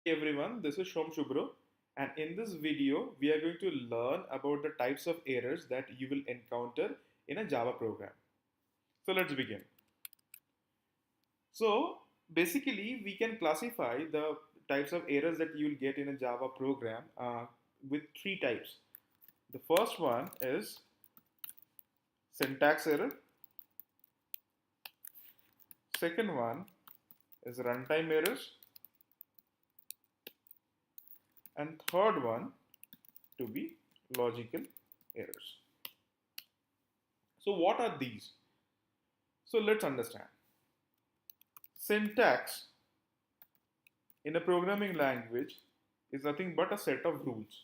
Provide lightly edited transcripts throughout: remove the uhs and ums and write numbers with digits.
Hey everyone, this is Shom Shubro, and in this video, we are going to learn about the types of errors that you will encounter in a Java program. So let's begin. So basically, we can classify the types of errors that you will get in a Java program with three types. The first one is syntax error, second one is runtime errors, and third one to be logical errors. So what are these? So let's understand. Syntax in a programming language is nothing but a set of rules.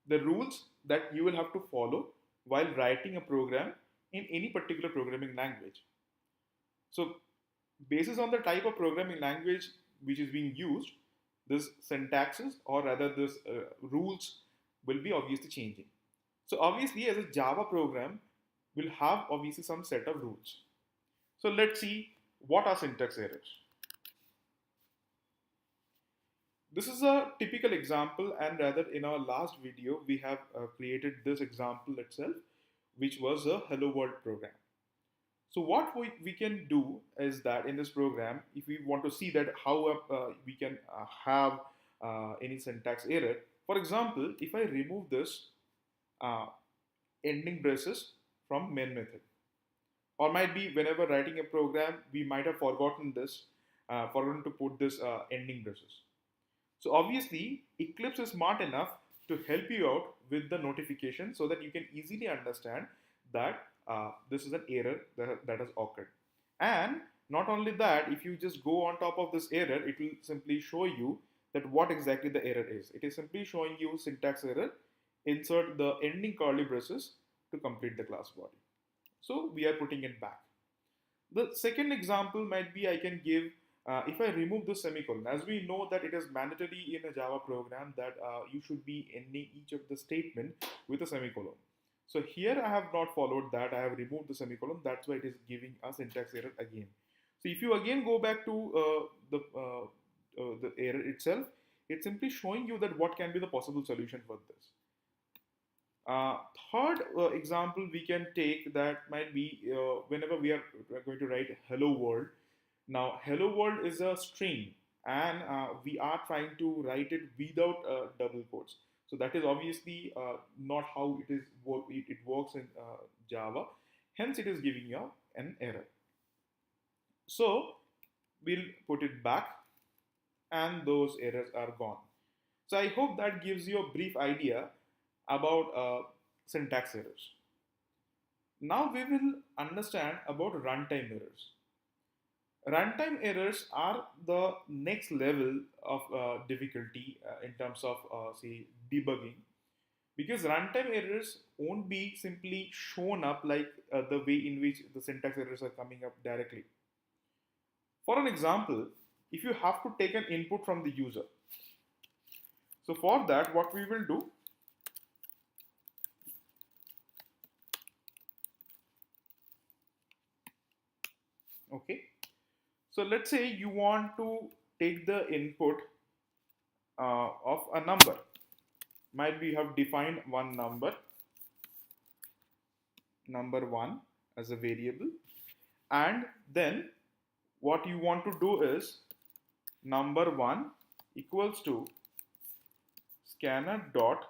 The rules that you will have to follow while writing a program in any particular programming language. So, basis on the type of programming language which is being used, this syntaxes or rather this rules will be obviously changing. So, obviously, as a Java program, will have obviously some set of rules. So, let's see what are syntax errors. This is a typical example, and rather in our last video we have created this example itself, which was a hello world program. So what we can do is that in this program, if we want to see that how we can have any syntax error, for example, if I remove this uh, ending braces from main method, or might be whenever writing a program we might have forgotten this, forgotten to put this ending braces. So obviously, Eclipse is smart enough to help you out with the notification so that you can easily understand that this is an error that has occurred. And not only that, if you just go on top of this error, it will simply show you that what exactly the error is. It is simply showing you syntax error, insert the ending curly braces to complete the class body. So we are putting it back. The second example might be I can give if I remove the semicolon. As we know that it is mandatory in a Java program that you should be ending each of the statement with a semicolon. So here I have not followed that. I have removed the semicolon. That's why it is giving a syntax error again. So if you again go back to the error itself, it's simply showing you that what can be the possible solution for this. Uh, Third example we can take that might be whenever we are going to write hello world. Now hello world is a string, and we are trying to write it without double quotes. So that is obviously not how it works in Java. Hence it is giving you an error. So we'll put it back and those errors are gone. So I hope that gives you a brief idea about syntax errors. Now we will understand about runtime errors. Runtime errors are the next level of difficulty in terms of say debugging, because runtime errors won't be simply shown up like the way in which the syntax errors are coming up directly. For an example, if you have to take an input from the user, so for that what we will do, okay, so let's say you want to take the input of a number. Might be you have defined one number, number 1 as a variable, and then what you want to do is number 1 equals to scanner dot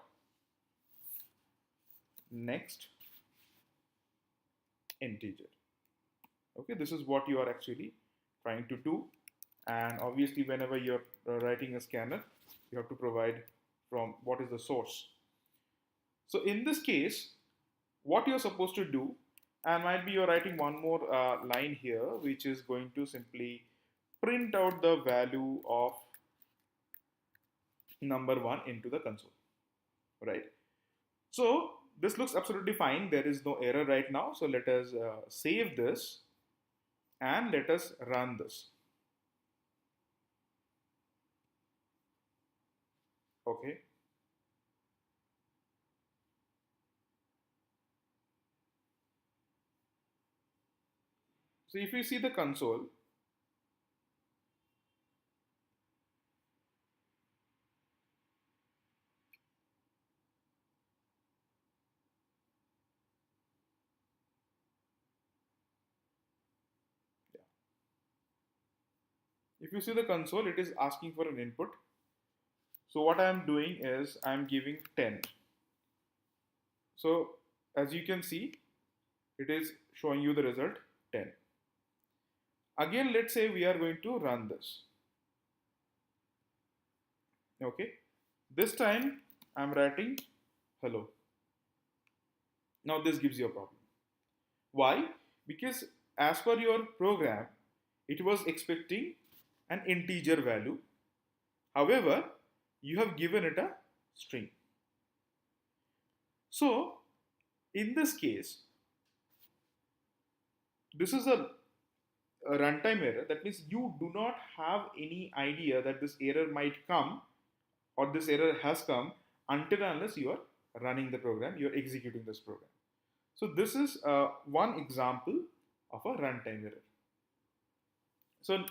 next integer. Okay, this is what you are actually trying to do, and obviously whenever you're writing a scanner, you have to provide from what is the source. So in this case, what you're supposed to do, and might be you're writing one more line here, which is going to simply print out the value of number 1 into the console, right? So this looks absolutely fine. There is no error right now. So let us save this and let us run this. Okay. So if you see the console, If you see the console, it is asking for an input. So what I am doing is I am giving 10. So as you can see, it is showing you the result 10. Again, let's say we are going to run this. Okay. This time I'm writing hello. Now this gives you a problem. Why? Because as per your program, it was expecting an integer value. However, you have given it a string. So in this case, this is a runtime error. That means you do not have any idea that this error might come or this error has come until and unless you are running the program, you are executing this program. So this is one example of a runtime error. So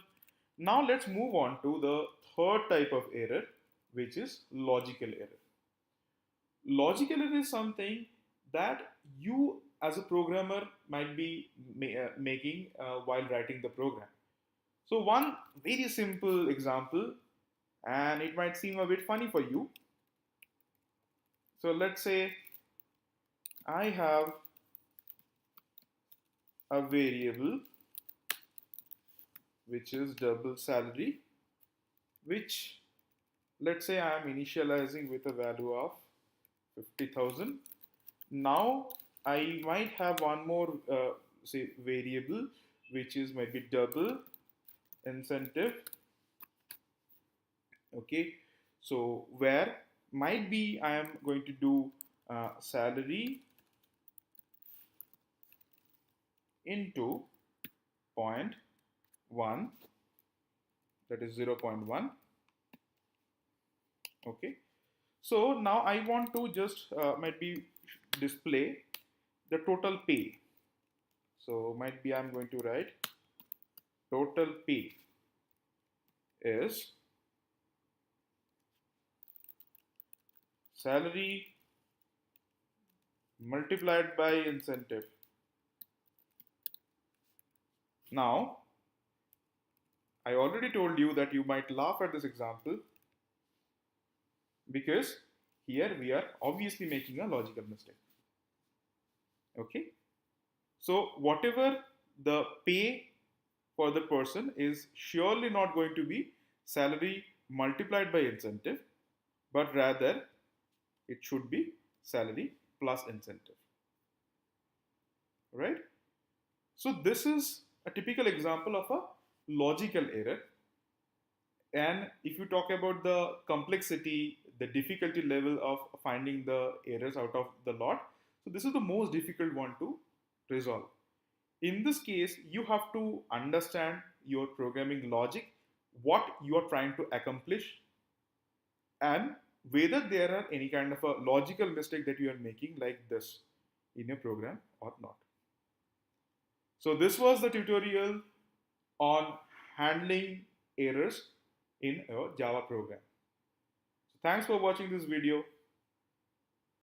now let's move on to the third type of error, which is logical error. Logical error is something that you as a programmer might be making while writing the program. So one very simple example, and it might seem a bit funny for you. So let's say I have a variable which is double salary, which let's say I am initializing with a value of 50,000. Now I might have one more say variable which is maybe double incentive. Okay, so where might be I am going to do salary into 0.1, that is 0.1. Okay, so now I want to just might be display the total pay. So might be I'm going to write total pay is salary multiplied by incentive. Now I already told you that you might laugh at this example because here we are obviously making a logical mistake. Okay, so whatever the pay for the person is surely not going to be salary multiplied by incentive, but rather it should be salary plus incentive, right? So this is a typical example of a logical error. And if you talk about the complexity, the difficulty level of finding the errors out of the lot, so this is the most difficult one to resolve. In this case, you have to understand your programming logic, what you are trying to accomplish, and whether there are any kind of a logical mistake that you are making like this in your program or not. So this was the tutorial on handling errors in a Java program. So thanks for watching this video.